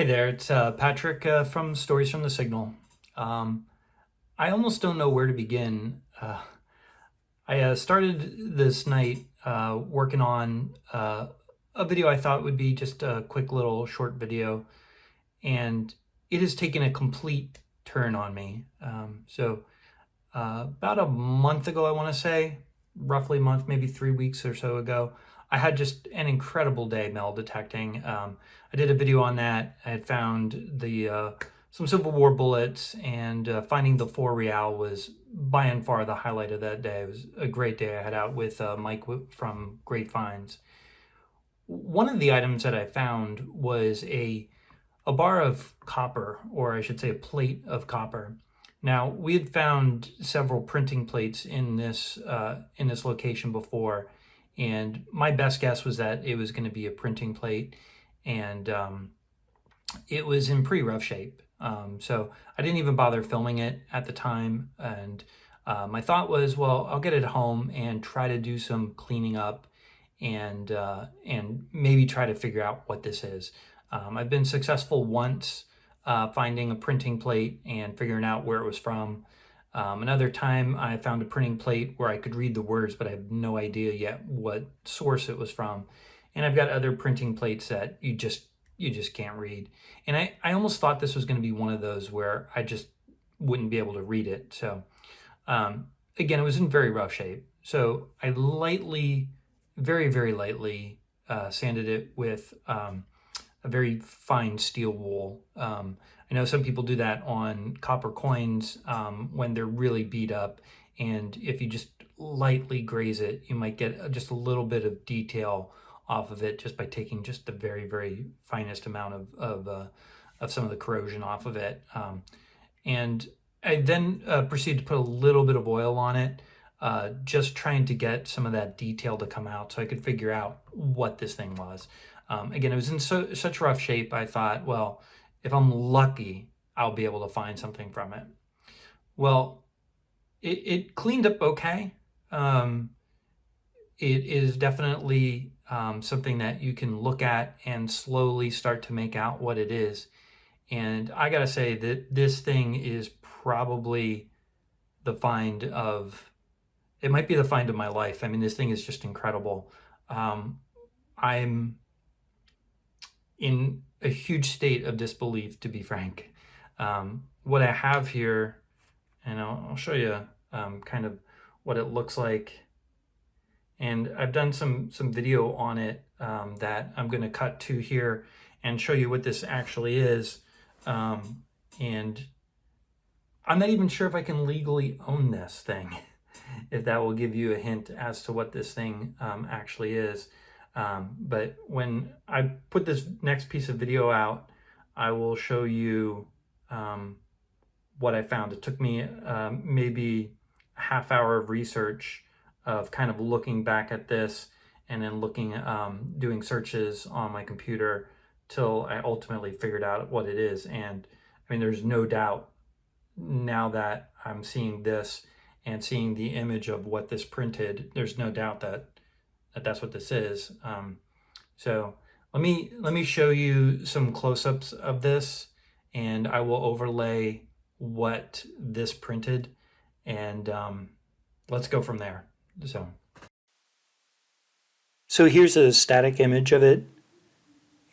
Hi there, it's Patrick from Stories from the Signal. Um, I almost don't know where to begin. I started this night working on a video I thought would be just a quick little short video, and it has taken a complete turn on me. About a month ago, I want to say, roughly a month, maybe 3 weeks or so ago, I had just an incredible day metal detecting. I did a video on that. I had found the some Civil War bullets, and finding the 4 Real was by and far the highlight of that day. It was a great day I had out with Mike from Great Finds. One of the items that I found was a bar of copper, or I should say a plate of copper. Now, we had found several printing plates in this location before, and my best guess was that it was going to be a printing plate, and it was in pretty rough shape. So I didn't even bother filming it at the time, and my thought was, well, I'll get it home and try to do some cleaning up, and maybe try to figure out what this is. I've been successful once finding a printing plate and figuring out where it was from. Another time I found a printing plate where I could read the words, but I have no idea yet what source it was from. And I've got other printing plates that you just can't read. And I almost thought this was going to be one of those where I just wouldn't be able to read it. So again, it was in very rough shape. So I lightly, very, very lightly sanded it with a very fine steel wool. I know some people do that on copper coins when they're really beat up, and if you just lightly graze it, you might get just a little bit of detail off of it just by taking just the very, very finest amount of some of the corrosion off of it. And I then proceeded to put a little bit of oil on it, just trying to get some of that detail to come out so I could figure out what this thing was. Again, it was in such rough shape, I thought, well, if I'm lucky, I'll be able to find something from it. Well, it cleaned up okay. It is definitely something that you can look at and slowly start to make out what it is. And I gotta say that this thing is probably the find of, it might be the find of my life. I mean, this thing is just incredible. I'm in a huge state of disbelief, to be frank. What I have here, and I'll show you kind of what it looks like. And I've done some video on it that I'm going to cut to here and show you what this actually is. And I'm not even sure if I can legally own this thing, if that will give you a hint as to what this thing actually is. But when I put this next piece of video out, I will show you what I found. It took me maybe a half hour of research of kind of looking back at this and then doing searches on my computer till I ultimately figured out what it is. And I mean, there's no doubt now that I'm seeing this and seeing the image of what this printed, there's no doubt that that's what this is. So let me show you some close-ups of this, and I will overlay what this printed, and let's go from there. So here's a static image of it,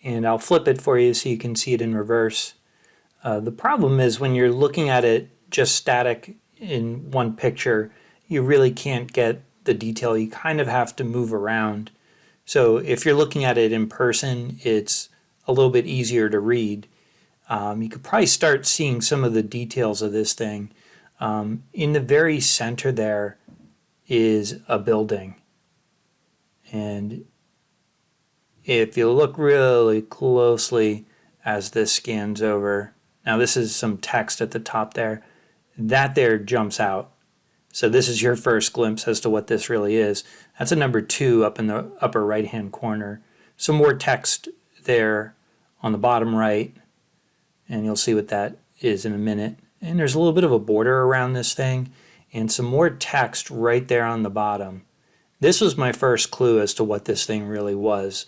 and I'll flip it for you so you can see it in reverse. The problem is when you're looking at it just static in one picture, you really can't get the detail. You kind of have to move around. So if you're looking at it in person, it's a little bit easier to read. You could probably start seeing some of the details of this thing. In the very center there is a building. And if you look really closely as this scans over, now this is some text at the top there, that there jumps out. So this is your first glimpse as to what this really is. That's a number 2 up in the upper right-hand corner. Some more text there on the bottom right, and you'll see what that is in a minute. And there's a little bit of a border around this thing, and some more text right there on the bottom. This was my first clue as to what this thing really was.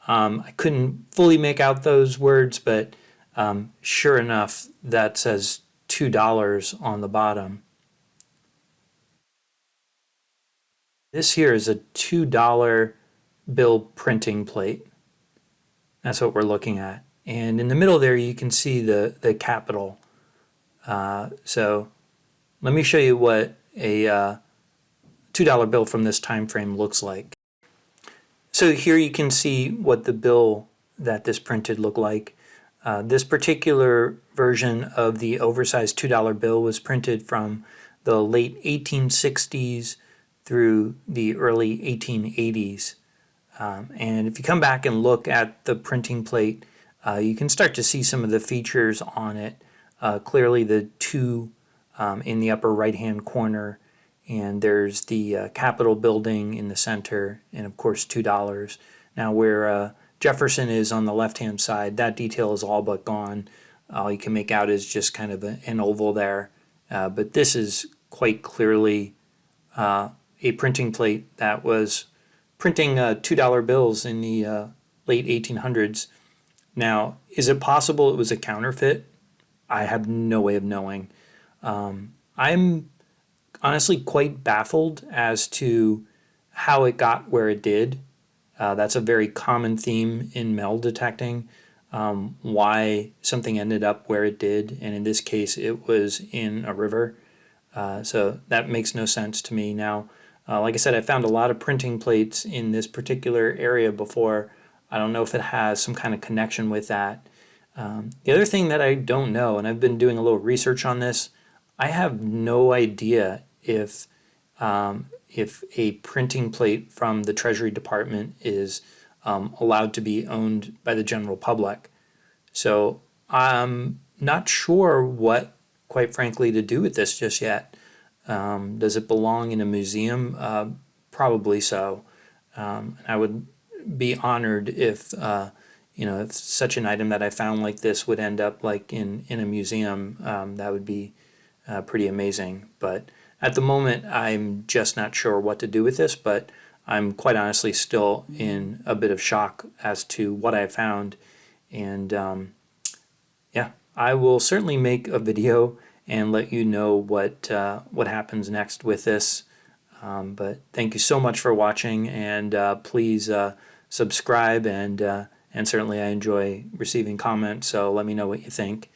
I couldn't fully make out those words, but Sure enough, that says $2 on the bottom. This here is a $2 bill printing plate. That's what we're looking at. And in the middle there, you can see the capital. So let me show you what a $2 bill from this time frame looks like. So here you can see what the bill that this printed looked like. This particular version of the oversized $2 bill was printed from the late 1860s through the early 1880s. And if you come back and look at the printing plate, you can start to see some of the features on it. Clearly the 2 in the upper right-hand corner, and there's the Capitol building in the center, and of course $2. Now where Jefferson is on the left-hand side, that detail is all but gone. All you can make out is just kind of an oval there. But this is quite clearly a printing plate that was printing $2 bills in the late 1800s. Now, is it possible it was a counterfeit? I have no way of knowing. I'm honestly quite baffled as to how it got where it did. That's a very common theme in metal detecting, why something ended up where it did, and in this case it was in a river. So that makes no sense to me. Now, like I said, I found a lot of printing plates in this particular area before. I don't know if it has some kind of connection with that. The other thing that I don't know, and I've been doing a little research on this, I have no idea if a printing plate from the Treasury Department is allowed to be owned by the general public. So I'm not sure what, quite frankly, to do with this just yet. Does it belong in a museum? Probably so. I would be honored if if such an item that I found like this would end up like in a museum. That would be pretty amazing. But at the moment, I'm just not sure what to do with this. But I'm quite honestly still in a bit of shock as to what I found. And yeah, I will certainly make a video and let you know what happens next with this. But thank you so much for watching, and please subscribe, and certainly I enjoy receiving comments, so let me know what you think.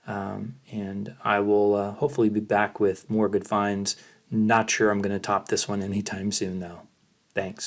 And I will hopefully be back with more good finds. Not sure I'm going to top this one anytime soon, though. Thanks.